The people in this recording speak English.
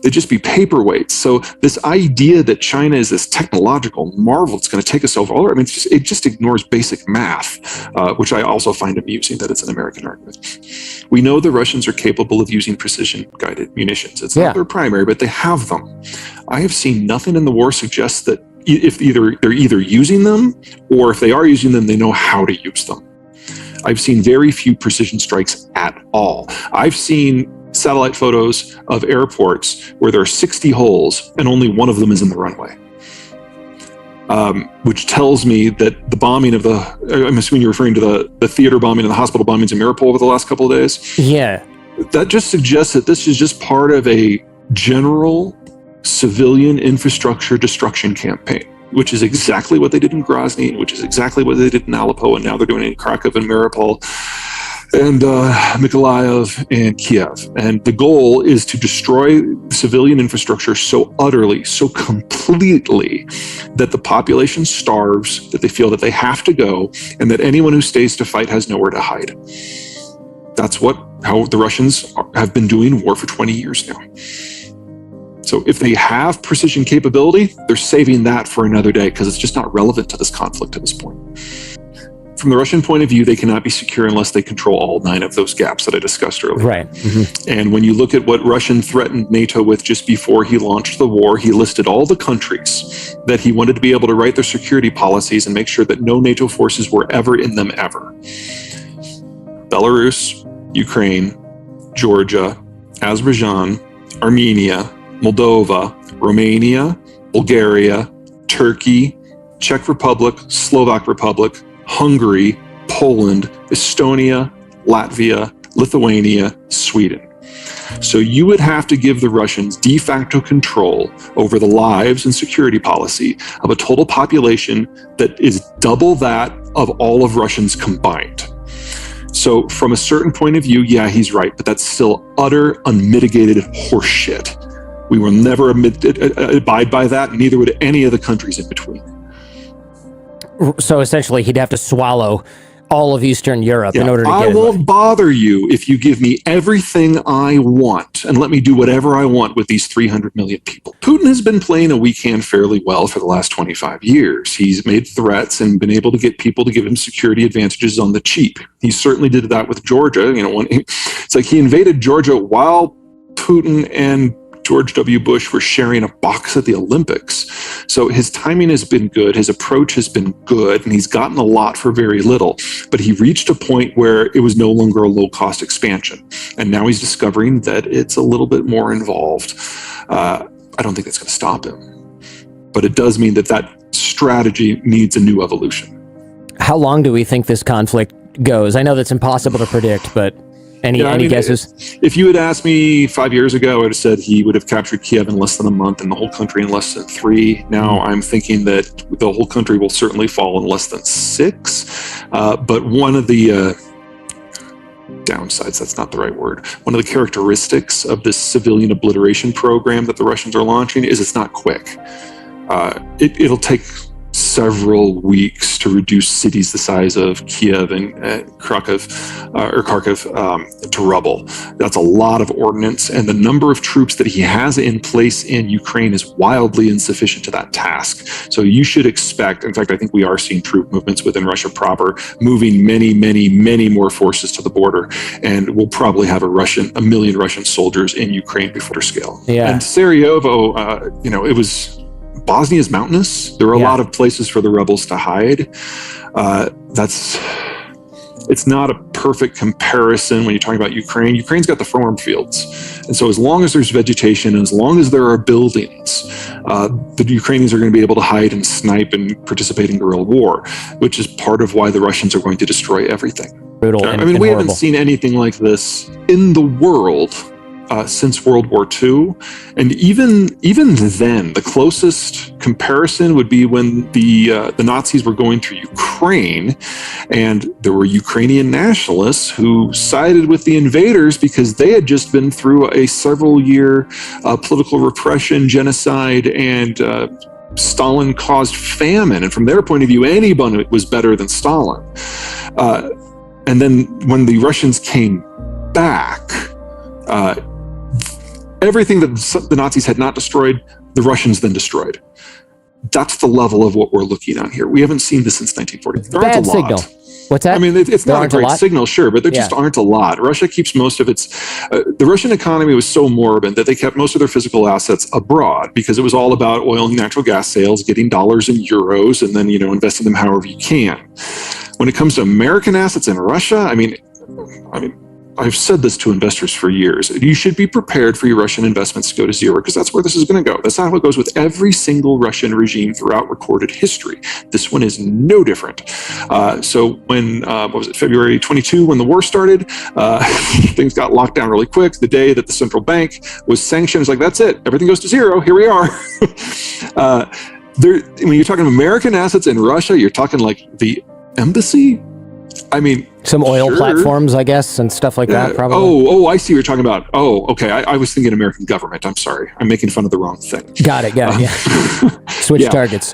They'd just be paperweights. So this idea that China is this technological marvel that's going to take us over, I mean, it just ignores basic math, which I also find amusing that it's an American argument. We know the Russians are capable of using precision-guided munitions. It's not their primary, but they have them. I have seen nothing in the war suggests that if they're either using them, or if they are using them, they know how to use them. I've seen very few precision strikes at all. I've seen satellite photos of airports where there are 60 holes and only one of them is in the runway. Which tells me that the bombing of I'm assuming you're referring to the theater bombing and the hospital bombings in Mariupol over the last couple of days. Yeah. That just suggests that this is just part of a general civilian infrastructure destruction campaign, which is exactly what they did in Grozny, which is exactly what they did in Aleppo, and now they're doing it in Kharkiv and Mariupol and Mykolaiv and Kiev. And the goal is to destroy civilian infrastructure so utterly, so completely, that the population starves, that they feel that they have to go, and that anyone who stays to fight has nowhere to hide. That's how the Russians have been doing war for 20 years now. So if they have precision capability, they're saving that for another day because it's just not relevant to this conflict at this point. From the Russian point of view, they cannot be secure unless they control all 9 of those gaps that I discussed earlier. Right. Mm-hmm. And when you look at what Russian threatened NATO with just before he launched the war, he listed all the countries that he wanted to be able to write their security policies and make sure that no NATO forces were ever in them ever. Belarus, Ukraine, Georgia, Azerbaijan, Armenia, Moldova, Romania, Bulgaria, Turkey, Czech Republic, Slovak Republic, Hungary, Poland, Estonia, Latvia, Lithuania, Sweden. So you would have to give the Russians de facto control over the lives and security policy of a total population that is double that of all of Russians combined. So from a certain point of view, yeah, he's right, but that's still utter, unmitigated horseshit. We will never abide by that, neither would any of the countries in between. So essentially, he'd have to swallow all of Eastern Europe in order to get I won't bother you if you give me everything I want and let me do whatever I want with these 300 million people. Putin has been playing a weak hand fairly well for the last 25 years. He's made threats and been able to get people to give him security advantages on the cheap. He certainly did that with Georgia. It's like he invaded Georgia while Putin and George W. Bush were sharing a box at the Olympics. So his timing has been good, his approach has been good, and he's gotten a lot for very little. But he reached a point where it was no longer a low-cost expansion. And now he's discovering that it's a little bit more involved. I don't think that's going to stop him. But it does mean that strategy needs a new evolution. How long do we think this conflict goes? I know that's impossible to predict, but any guesses? If you had asked me 5 years ago, I would have said he would have captured Kiev in less than a month and the whole country in less than 3. Now I'm thinking that the whole country will certainly fall in less than 6. But one of the downsides, that's not the right word, one of the characteristics of this civilian obliteration program that the Russians are launching is it's not quick. It'll take several weeks to reduce cities the size of Kiev and Kharkiv to rubble. That's a lot of ordnance, and the number of troops that he has in place in Ukraine is wildly insufficient to that task. So you should expect, in fact, I think we are seeing troop movements within Russia proper, moving many, many, many more forces to the border, and we'll probably have a million Russian soldiers in Ukraine before scale. Yeah. And Sarajevo, it was Bosnia is mountainous. There are a lot of places for the rebels to hide. It's not a perfect comparison when you're talking about Ukraine. Ukraine's got the farm fields. And so as long as there's vegetation, and as long as there are buildings, the Ukrainians are going to be able to hide and snipe and participate in guerrilla war, which is part of why the Russians are going to destroy everything. Brutal. We haven't seen anything like this in the world since World War II. And even then, the closest comparison would be when the Nazis were going through Ukraine, and there were Ukrainian nationalists who sided with the invaders because they had just been through a several-year political repression, genocide, and Stalin-caused famine. And from their point of view, anyone was better than Stalin. And then when the Russians came back, everything that the Nazis had not destroyed, the Russians then destroyed. That's the level of what we're looking at here. We haven't seen this since 1940. There aren't a lot. Signal. What's that? I mean, it's not a great signal, sure, but there just aren't a lot. Russia keeps most of its... the Russian economy was so moribund that they kept most of their physical assets abroad because it was all about oil and natural gas sales, getting dollars and euros, and then, investing them however you can. When it comes to American assets in Russia, I mean, I've said this to investors for years. You should be prepared for your Russian investments to go to zero because that's where this is going to go. That's how it goes with every single Russian regime throughout recorded history. This one is no different. So when, February 22, when the war started, things got locked down really quick. The day that the central bank was sanctioned, it's like, that's it. Everything goes to zero. Here we are. When you're talking American assets in Russia, you're talking like the embassy. I mean, some oil platforms, I guess, and stuff like that, probably. Oh, I see what you're talking about. Oh, okay. I was thinking American government. I'm sorry. I'm making fun of the wrong thing. Got it. Yeah. Switch targets.